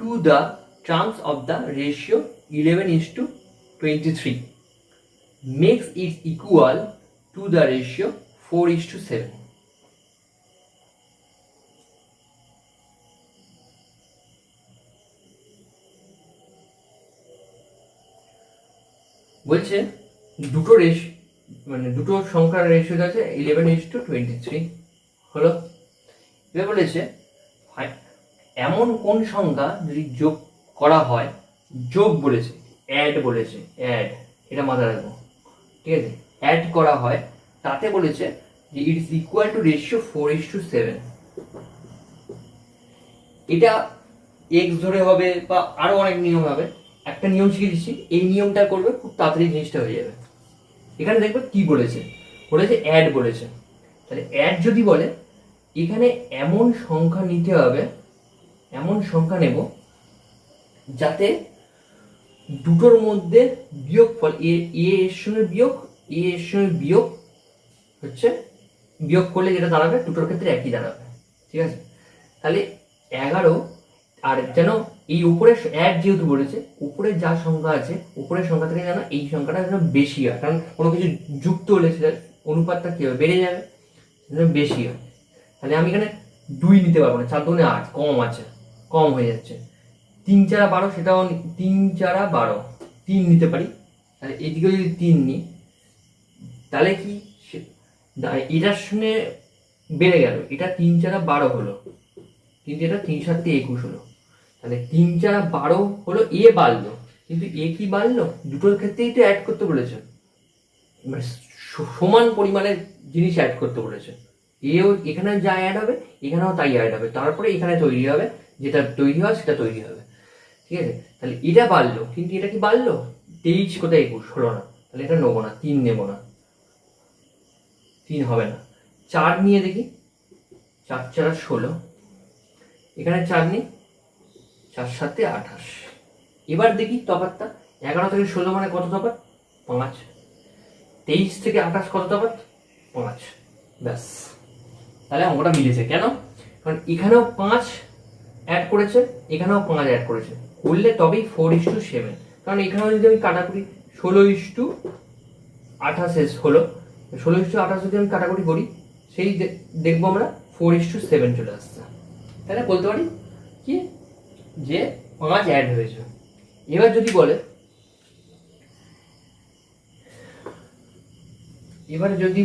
to the terms of the ratio 11:23 makes it equal to the ratio 4:7. বলছে দুটো মানে দুটো সংখ্যার রেশিও আছে 11:23 হলো। এবার বলেছে এমন কোন সংখ্যা যদি যোগ করা হয় যোগ বলেছে, অ্যাড বলেছে, অ্যাড, এটা মাথায় রাখবো, ঠিক আছে? অ্যাড করা হয়, তাতে বলেছে যে it is equal to ratio 4:7। এটা এক্স ধরে হবে বা আরো অনেক নিয়ম হবে। একটা নিয়ম শিখে দিচ্ছি, এই নিয়মটা করবে, খুব তাড়াতাড়ি জিনিসটা হয়ে যাবে। এখানে দেখবে কি বলেছে, বলেছে অ্যাড বলেছে। তাহলে অ্যাড যদি বলে, এখানে এমন সংখ্যা নিতে হবে, এমন সংখ্যা নেব যাতে দুটোর মধ্যে বিয়োগফল এ এর সঙ্গে বিয়োগ, এ এর সঙ্গে বিয়োগ হচ্ছে, বিয়োগ করলে যেটা দাঁড়াবে দুটোর ক্ষেত্রে একই দাঁড়াবে, ঠিক আছে? তাহলে 11, আর যেন এই উপরে এক যেহেতু বলেছে, উপরে যা সংখ্যা আছে উপরের সংখ্যা থেকে যেন এই সংখ্যাটা যেন বেশি হয়, কারণ কোনো কিছু যুক্ত হলে সেটা অনুপাতটা কি হবে, বেড়ে যাবে, যেন বেশি হয়। তাহলে আমি এখানে 2 নিতে পারবো না, 4 2 8, কম আছে, কম হয়ে যাচ্ছে। 3 4 12, সেটাও 3 4 12, 3 নিতে পারি। তাহলে এদিকে যদি 3 নিই, তাহলে কি এটার সঙ্গে বেড়ে গেল, এটা 3 4 12 হলো, কিন্তু এটা 3 7 21 হলো। তাহলে 3 4 12 হলো, এ বাড়লো, কিন্তু এ কি বাড়লো, দুটোর ক্ষেত্রেই তো অ্যাড করতে বলেছে, মানে সমান পরিমাণের জিনিস অ্যাড করতে বলেছে। এও এখানে যা অ্যাড হবে এখানেও তাই অ্যাড হবে, তারপরে এখানে তৈরি হবে, যেটা তৈরি হয় সেটা তৈরি হবে, ঠিক আছে? তাহলে এটা বাড়লো, কিন্তু এটা কি বাড়লো, 23 কোথায় 21 হলো না, তাহলে এটা নেবো না, 3 নেবো না, 3 হবে না। 4 নিয়ে দেখি, 4 4 16, এখানে 4 নিই, 4 7 28। এবার দেখি তফাৎটা, 11 থেকে 16 মানে কত তফাৎ, 5। 23 থেকে 28 কত তফাৎ, 5। ব্যাস, তাহলে অঙ্কটা মিলেছে। কেন? কারণ এখানেও 5 অ্যাড করেছে, এখানেও 5 অ্যাড করেছে, করলে তবেই 4:7। কারণ এখানেও যদি আমি কাটাকুটি 16:28 হলো, 16:28 যদি আমি কাটাকুটি করি, সেই দেখবো আমরা 4:7 চলে আসছে। তাহলে বলতে পারি কি যে 5 অ্যাড হয়েছে। এবার যদি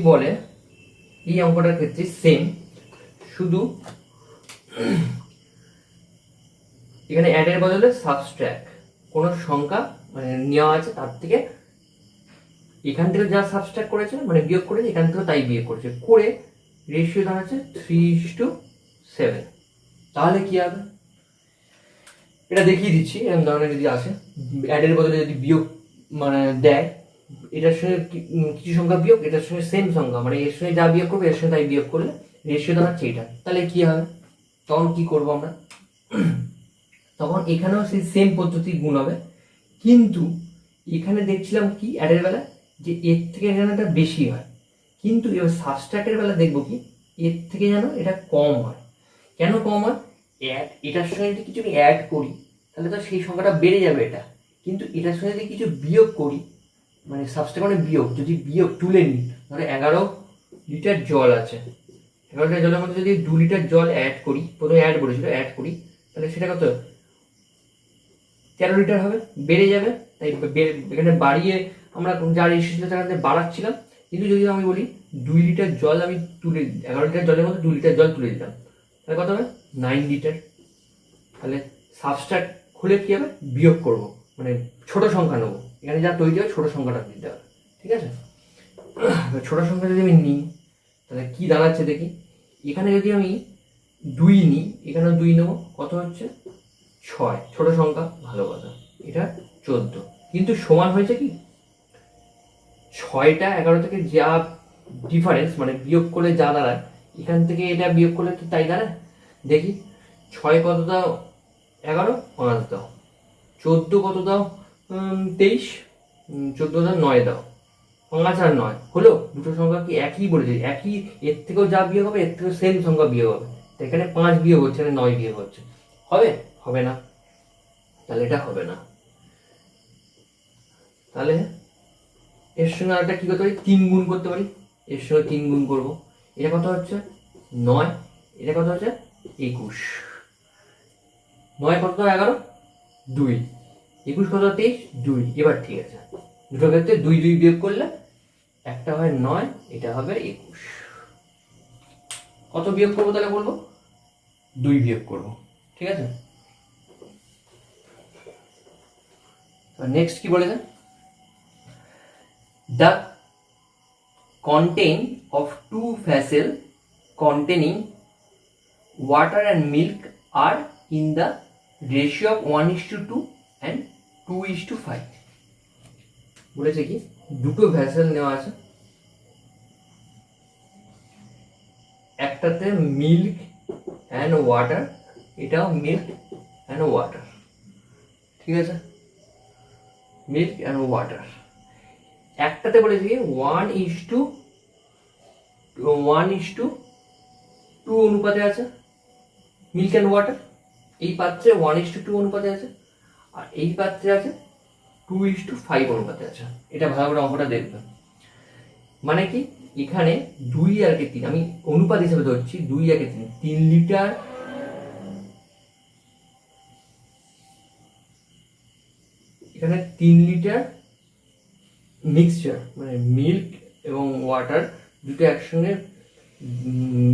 বলে, এই অঙ্কটার ক্ষেত্রে সেম, শুধু এখানে অ্যাডের বদলে সাবস্ট্র্যাক্ট, কোন সংখ্যা মানে নেওয়া আছে তার থেকে, এখান থেকে যা সাবস্ট্র্যাক্ট করেছে মানে বিয়োগ করেছে, এখান থেকে তাই বিয়োগ করেছে, করে রেশিও দাঁড়াচ্ছে 3:7। তাহলে কি হবে, এটা দেখিয়ে দিচ্ছি। এরকম ধরনের যদি আসে, অ্যাডের বদলে যদি বিয়োগ মানে দেয়, এটার সঙ্গে কিছু সংখ্যা বিয়োগ, এটার সঙ্গে সেম সংখ্যা, মানে এর সঙ্গে যা বিয়োগ করবে এর সঙ্গে তাই বিয়োগ করলে রেশিও দাঁড়াচ্ছে এটা, তাহলে কি হবে, তখন কি করবো আমরা, তখন এখানেও সেই সেম পদ্ধতি গুণ হবে, কিন্তু এখানে দেখছিলাম কি অ্যাডের বেলা যে এর থেকে যেন এটা বেশি হয়, কিন্তু এবার সাবস্ট্রাক্টের বেলা দেখবো কি এর থেকে যেন এটা কম হয়। কেন কম হয়, এটার সঙ্গে যদি কিছু আমি অ্যাড করি তাহলে তো সেই সংখ্যাটা বেড়ে যাবে এটা, কিন্তু এটার সঙ্গে যদি কিছু বিয়োগ করি, মানে সাবস্ট্রাক্ট মানে বিয়োগ, যদি বিয়োগ তুলে নিই, ধরো 11 লিটার জল আছে, 11 লিটার জলের মধ্যে যদি 2 লিটার জল অ্যাড করি, প্রথমে অ্যাড বলেছিল, অ্যাড করি, তাহলে সেটা কত 13 লিটার হবে, বেড়ে যাবে। তাই এখানে বাড়িয়ে আমরা যা রেশিও ছিল সেখান থেকে বাড়াচ্ছিলাম, কিন্তু যদি আমি বলি 2 লিটার জল আমি তুলে, 11 লিটার জলের মধ্যে 2 লিটার জল তুলে দিলাম, তাহলে কত হবে 9 লিটার। তাহলে সাবস্ট্রাক্ট খুলে কি হবে, বিয়োগ করব, মানে ছোট সংখ্যা নেবো, এখানে যা তৈরি হয় ছোট সংখ্যাটা দিতে হবে, ঠিক আছে? ছোট সংখ্যা যদি আমি নিই তাহলে কি দাঁড়াচ্ছে দেখি, এখানে যদি আমি 2 নিই, এখানেও 2 নেবো, কত হচ্ছে 6, ছোট সংখ্যা, ভালো কথা, এটা 14, কিন্তু সমান হয়েছে কি 6টা 11 থেকে যা ডিফারেন্স মানে বিয়োগ করলে যা দাঁড়ায়, এখান থেকে এটা বিয়োগ করলে কি তাই দাঁড়ায়, দেখি 6 কত দাও 11, 5 দাও, 14 কত দাও 23, 14 দাও 9 দাও, 5 আর 9 হলো, দুটো সংখ্যা কি একই বলেছে, একই, এর থেকেও যা বিয়োগ হবে এর থেকেও সেম সংখ্যা বিয়োগ হবে, এখানে 5 বিয়োগ হচ্ছে, এখানে 9 বিয়োগ হচ্ছে, হবে হবে না, তাহলে এটা হবে না। তাহলে এর সঙ্গে আরেকটা কি করতে পারি, 3 গুণ করতে পারি, এর সঙ্গে 3 গুণ করবো, এটা কত হচ্ছে 9, এটা কত হচ্ছে 21, 9 কত 11, 2, 21 কত 23, 2, এবার ঠিক আছে, দুটো ক্ষেত্রে 2 2 বিয়োগ করলে একটা হয় 9, এটা হবে 21, কত বিয়োগ করবো তাহলে বলবো 2 বিয়োগ করবো, ঠিক আছে? নেক্সট কি বলেছে, the content of two vessels containing water and milk are in the ratio of 1:2 and 2:5. বলেছে কি দুটো ভেসেল নেওয়া আছে, একটাতে মিল্ক অ্যান্ড ওয়াটার, এটাও মিল্ক অ্যান্ড ওয়াটার, ঠিক আছে, মিল্ক অ্যান্ড ওয়াটার। একটাতে বলেছে কি 1:2 অনুপাতে আছে মিল্ক অ্যান্ড ওয়াটার, এই পাত্রে 1:2 অনুপাতে আছে, আর এই পাত্রে আছে 2:5 অনুপাতে আছে। এটা ভালো করে অঙ্কটা দেখবেন। মানে কি এখানে 2:3, আমি অনুপাত হিসেবে ধরছি 2:3, 3 লিটার এখানে 3 লিটার মিক্সচার মানে মিল্ক এবং ওয়াটার দুটো একসঙ্গে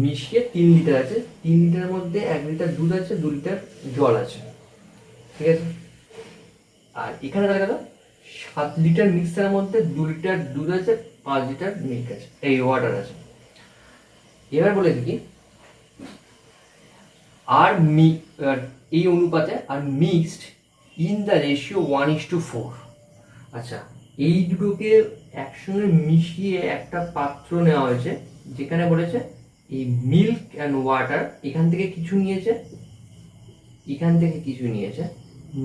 মিশিয়ে 3 লিটার আছে। 3 লিটারের মধ্যে 1 লিটার দুধ আছে, 2 লিটার জল আছে, ঠিক আছে। আর এখানে দেখা গেল 7 লিটার মিক্সচারের মধ্যে 2 লিটার দুধ আছে, 5 লিটার মিল্ক আছে, এই ওয়াটার আছে। এবার বলেছি কি আর এই অনুপাতে আর মিক্সড ইন দ্য রেশিও 1:4। আচ্ছা, এই দুটোকে একসঙ্গে মিশিয়ে একটা পাত্র নেওয়া হয়েছে, যেখানে বলেছে এই মিল্ক অ্যান্ড ওয়াটার এখান থেকে কিছু নিয়েছে, এখান থেকে কিছু নিয়েছে,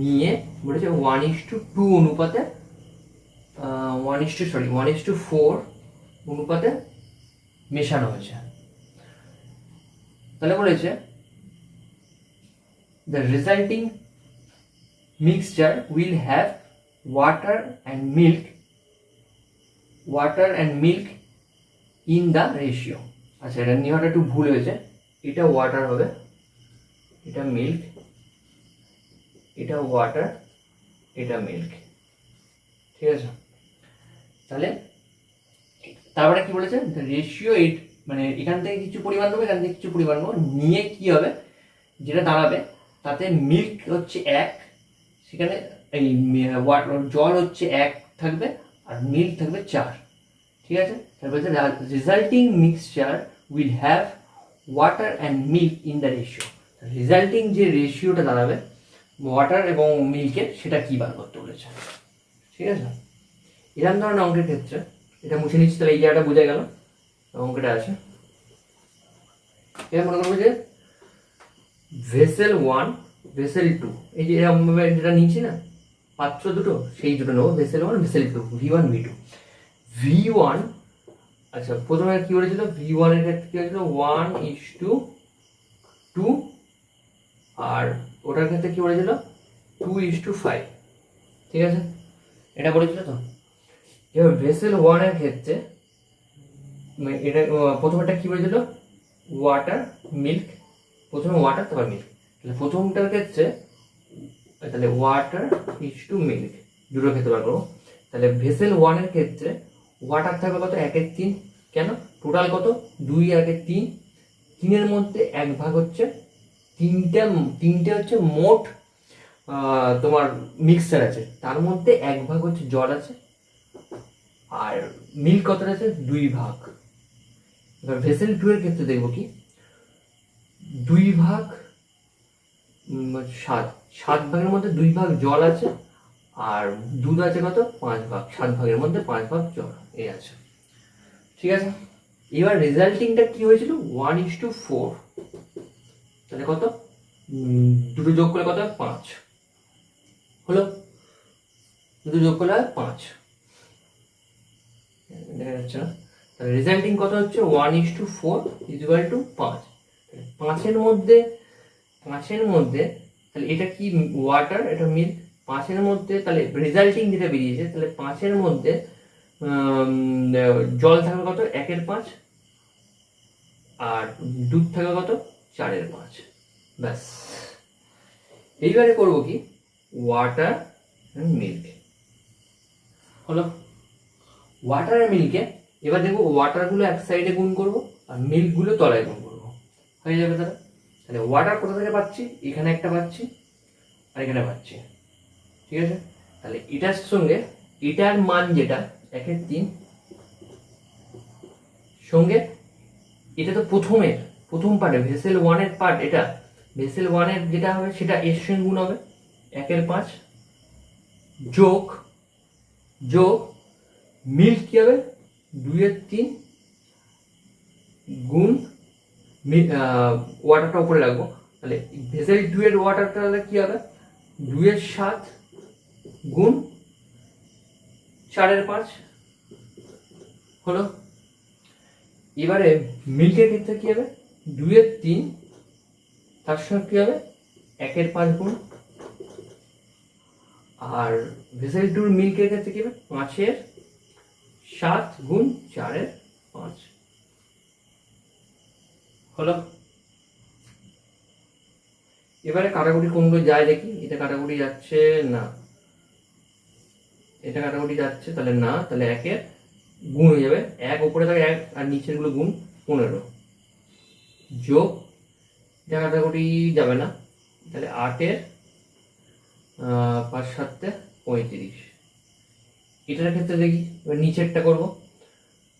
নিয়ে বলেছে 1:2 অনুপাতে 1:4 অনুপাতে মেশানো হয়েছে। তাহলে বলেছে the resulting mixture will have water and milk in the ratio। আচ্ছা, এটা নেওয়াটা একটু ভুল হয়েছে, এটা ওয়াটার হবে, এটা মিল্ক, এটা ওয়াটার, এটা মিল্ক, ঠিক আছে। তাহলে তারপরে কি বলেছে, রেশিও এইট, মানে এখান থেকে কিছু পরিমাণ নেবো, এখান থেকে কিছু পরিমাণ নেবো, নিয়ে কি হবে যেটা দাঁড়াবে, তাতে মিল্ক হচ্ছে 1, সেখানে এই জল হচ্ছে 1 থাকবে, আর মিল্ক থাকবে 4, ঠিক আছে। তারপরে resulting mixture will have water and milk in the ratio. Resulting যে রেশিওটা দাঁড়াবে ওয়াটার এবং মিল্কের, সেটা কি বার করতে বলেছে, ঠিক আছে। এরকম ধরনের অঙ্কের ক্ষেত্রে এটা মুছে নিচ্ছি, তাহলে এই জায়গাটা বোঝা গেল অঙ্কটা আছে। এবার মনে করবো যে ভেসেল 1 ভেসেল 2, এই যে এরকম যেটা নিয়েছি না পাত্র দুটো, সেই দুটো নেবো, vessel 1 vessel 2, V1 V2 V1। আচ্ছা, প্রথমে কি বলেছিল, V1 এর ক্ষেত্রে কি হয়েছিল 1:2, আর ওটার ক্ষেত্রে কি বলেছিল 2:5, ঠিক আছে, এটা বলেছিল তো। এবার ভেসেল 1 এর ক্ষেত্রে এটা প্রথমটা কি বলেছিল ওয়াটার মিল্ক, প্রথমে ওয়াটার তারপর মিল্ক, তাহলে প্রথমটার ক্ষেত্রে তাহলে ওয়াটার টু মিল্ক দুটো ক্ষেত্রে বার করবো। তাহলে ভেসেল 1 এর ক্ষেত্রে ওয়াটার থাকবে কত 1/3, কেন টোটাল কত 2 আর 3, 3-এর মধ্যে 1 ভাগ হচ্ছে, তিনটে হচ্ছে মোট তোমার মিক্সচার আছে, তার মধ্যে 1 ভাগ হচ্ছে জল আছে, আর মিল্ক কত আছে 2 ভাগ। এবার ভেসেল 2 এর ক্ষেত্রে দেখবো কি 2 ভাগ 7 ভাগের মধ্যে 2 ভাগ জল আছে, আর দুধ আছে কত 5 ভাগ, 7 ভাগের মধ্যে 5 ভাগ জল, এই আছে, ঠিক আছে। এবার রেজাল্টিংটা কি হয়েছিল 1:4, তাহলে কত দুটো যোগ করলে কত 5 হলো, দুটো যোগ করলে 5, দেখা যাচ্ছে না। তাহলে রেজাল্টিং কত হচ্ছে 1:4 = 5। 5-এর মধ্যে তাহলে এটা কি ওয়াটার, এটা মিল্ক, 5-এর মধ্যে তাহলে রেজাল্টিং যেটা বেরিয়েছে, তাহলে 5-এর মধ্যে জল থাকবে কত 1/5, আর দুধ থাকবে কত 4/5, ব্যাস। এইবারে করবো কি ওয়াটার মিল্ক হলো, ওয়াটার আর মিল্কে এবার দেখবো ওয়াটারগুলো এক সাইডে গুণ করবো আর মিল্কগুলো তলায় গুণ করবো, হয়ে যাবে। তাহলে ওয়াটার কোথা থেকে পাচ্ছি, এখানে একটা পাচ্ছি আর এখানে পাচ্ছি, ঠিক আছে। তাহলে এটার সঙ্গে এটার মান যেটা 1/3 সঙ্গে এটা তো প্রথম পার্টে ভেসেল 1 এর পার্ট, এটা ভেসেল 1 এর যেটা হবে সেটা এর সঙ্গে গুণ হবে 1/5 যোগ মিল্ক কি হবে 2/3 গুণ ওয়াটারটা উপরে রাখবো, তাহলে ভেসেল 2 এর ওয়াটারটা তাহলে কি হবে 2/7 গুণ 4/5 হলো। এবারে মিল্কের ক্ষেত্রে কি হবে 2/3 তার সঙ্গে কি হবে 1/5 গুণ, আর ভেসেল 2 মিল্কের ক্ষেত্রে কি হবে 5/7 গুণ 4/5 হলো। এবারে কাটাকুটি কোনগুলো যায় দেখি, এটা কাটাকুটি যাচ্ছে না, এটা কাটাকুটি যাচ্ছে তাহলে না, তাহলে 1 গুণ হয়ে যাবে, 1 উপরে থাকে 1 আর নিচের গুলো গুণ 15 যোগ, এটা কাটাকুটি যাবে না, তাহলে 8 5 7 35। এটার ক্ষেত্রে দেখি এবার নিচেরটা করবো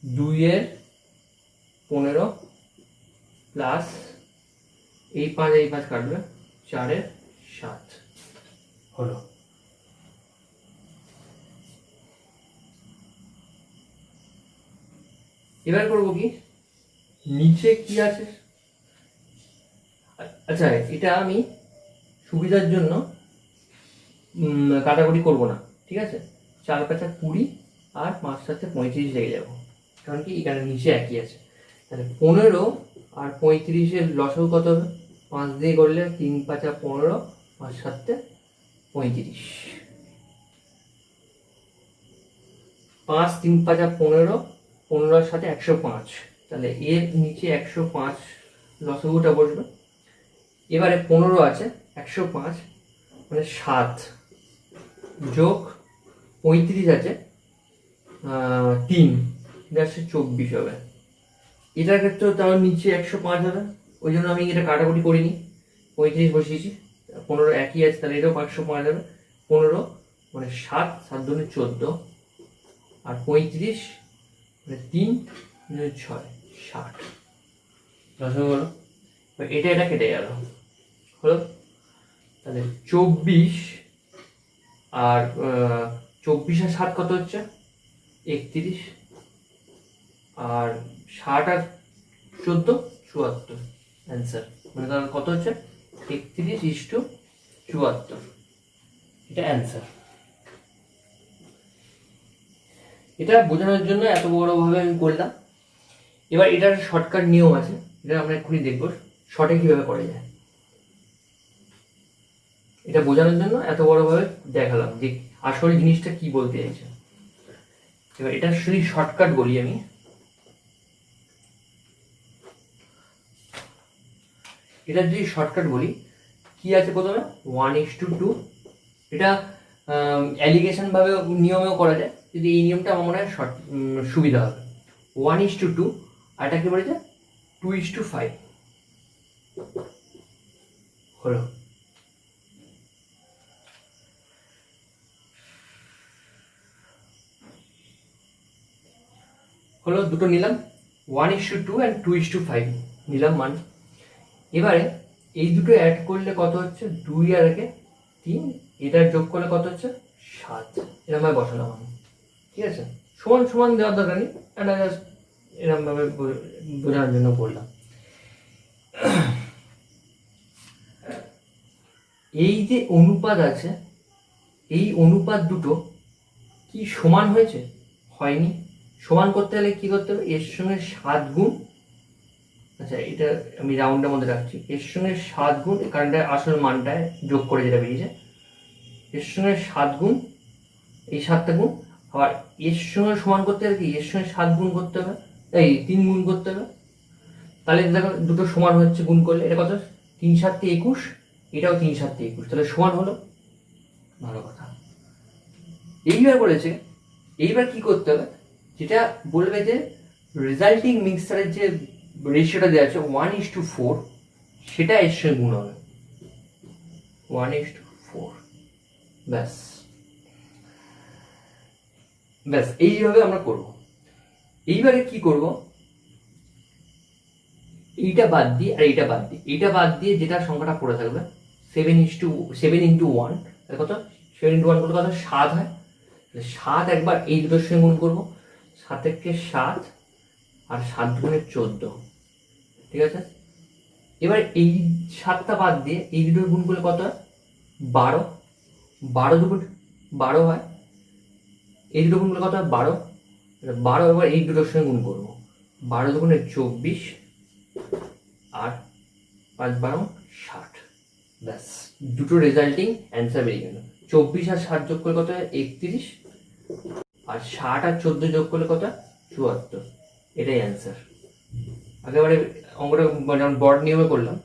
2/15 প্লাস এই 5 কাটবে 4/7 হলো। এবার করবো কি নিচে কি আছে, আচ্ছা এটা আমি সুবিধার জন্য কাটাকুটি করবো না, ঠিক আছে, 4 5 20 আর 5 7 35 লেগে যাবো, কারণ কি এখানে নিচে একই আছে। তাহলে 15 আর 35-এর লসাগু কত হবে, 5 দিয়ে করলে 3 5 15, 5 7 35, 5 3 5 15, 15-এর সাথে 105, তাহলে এর নিচে 105 লসাগুটা বসবে। এবারে 15 আছে 105 মানে 7 যোগ 35 আছে 3 24 হবে। এটার ক্ষেত্রে তার নিচে 105 হবে, ওই জন্য আমি এটা কাটাকুটি করিনি, 35 বসিয়েছি, 15 একই আছে, তাহলে এটাও 105 হবে। 15 মানে 7 7 দুগুণে 14 আর 35 মানে 3 6 60 লসাগু হলো। এটা কেটে গেল হলো, তাহলে 24 আর 24 আর 7 কত হচ্ছে 31, আর 60 আর 14 74 অ্যান্সার, মানে তাহলে কত হচ্ছে 31:74, এটা অ্যান্সার। এটা বোঝানোর জন্য এত বড়ভাবে আমি করলাম। এবার এটার শর্টকাট নিয়ম আছে, এটা আমরা এক্ষুনি দেখবো শর্টে কিভাবে করা যায়, এটা বোঝানোর জন্য এত বড়ভাবে দেখালাম যে আসল জিনিসটা কি বলতে চাইছে। এবার এটা শুধু শর্টকাট বলি আমি, এটা যদি শর্টকাট বলি কি আছে প্রথমে 1:2, এটা অ্যালিগেশন ভাবে নিয়মেও করা যায়, যদি এই নিয়মটা আমার মনে হয় সুবিধা হবে। 1:2 আর এটা কি বলেছে 2:5 হলো। হলো দুটো নিলাম 1:2 and 2:5 নিলাম মান। এবারে এই দুটো অ্যাড করলে কত হচ্ছে 2 আর 1 3, এটার যোগ করলে কত হচ্ছে 7, এরকম ভাবে বসালাম আমি, ঠিক আছে, সমান সমান দেওয়ার দরকার নেই, এটা জাস্ট এরকম ভাবে বোঝানোর জন্য করলাম। এই যে অনুপাত আছে, এই অনুপাত দুটো কি সমান হয়েছে, হয়নি, সমান করতে হলে কি করতে হবে এর সঙ্গে 7 গুণ, আচ্ছা এটা আমি রাউন্ডের মধ্যে রাখছি, এর সঙ্গে 7 গুণ, কারণ এটা আসল মানটা যোগ করে যেটা বেরিয়েছে, এর সঙ্গে 7 গুণ, এই 7টা গুণ, আবার এর সঙ্গে সমান করতে হলে কি এর সঙ্গে 7 গুণ করতে হবে, এই 3 গুণ করতে হবে, তাহলে দেখো দুটো সমান হচ্ছে গুণ করলে, এটা কত 3 7 21, এটাও 3 7 21, তাহলে সমান হলো, ভালো কথা। এইবার বলেছে এইবার কি করতে হবে, যেটা বলবে যে রেজাল্টিং মিক্সচারের যে রেশিওটা দেওয়া আছে 1:4, সেটা এর সঙ্গে গুণ হবে 1:4, ব্যাস ব্যাস এইভাবে আমরা করব। এইবারে কি করব, এইটা বাদ দিয়ে আর এইটা বাদ দিয়ে, এইটা বাদ দিয়ে যেটা সংখ্যাটা পড়ে থাকবে 7 ইন্টু 1 কত, 7 ইন্টু 1 কত, 7 হয়। 7 একবার এই দুটোর সঙ্গে গুণ করবো, 7 একে 7 আর 7 গুণে 14, ঠিক আছে। এবার এই 7টা বাদ দিয়ে এই দুটোর গুণ করলে কত হয়, 12, 12 দুগুণ 12 হয়। এই দুটো গুণ করলে কত হয়, 12, 12 এবার এই দুটোর সঙ্গে গুণ করবো, 12 দুগুণে 24 আর 5 12 60। ব্যাস দুটো রেজাল্টিং অ্যান্সার বেরিয়ে গেল। 24 আর 60 যোগ করলে কত হয়, 31, আর 60 আর 14 যোগ করলে কত হয়, 74। এটাই অ্যান্সার। একেবারে অঙ্কটা যখন বড় নিয়মে করলাম,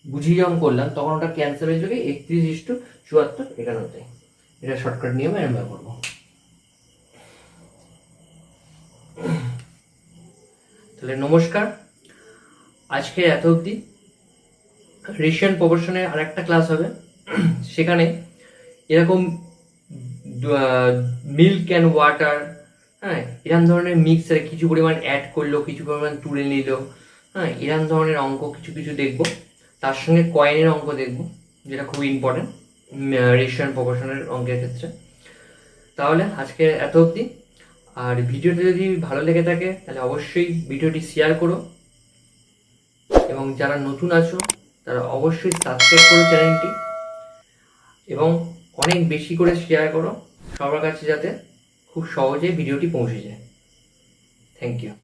বুঝিয়ে যখন করলাম, তখন ওটা ক্যান্সেল হয়ে যাবে 31:74 এখানেটাই। এটা শর্টকাট নিয়মে আমি ব্যবহার করবো। তাহলে নমস্কার, আজকে এত অবধি। রেশিয়ান প্রপোর্শনের আর একটা ক্লাস হবে, সেখানে এরকম মিল্ক অ্যান্ড ওয়াটার, হ্যাঁ, এরকম ধরনের মিক্সারে কিছু পরিমাণ অ্যাড করলো, কিছু পরিমাণ তুলে নিল, হ্যাঁ, এরকম ধরনের অঙ্ক কিছু কিছু দেখবো। তার সঙ্গে কয়েনের অঙ্ক দেখবো, যেটা খুব ইম্পর্টেন্ট রেশিয়ান প্রপোর্শনের অঙ্কের ক্ষেত্রে। তাহলে আজকে এত অবধি। আর ভিডিওটা যদি ভালো লেগে থাকে তাহলে অবশ্যই ভিডিওটি শেয়ার করো, এবং যারা নতুন আছো তারা অবশ্যই সাবস্ক্রাইব করো চ্যানেলটি, এবং অনেক বেশি করে শেয়ার করো সবার কাছে, যাতে খুব সহজে ভিডিওটি পৌঁছে যায়। Thank you.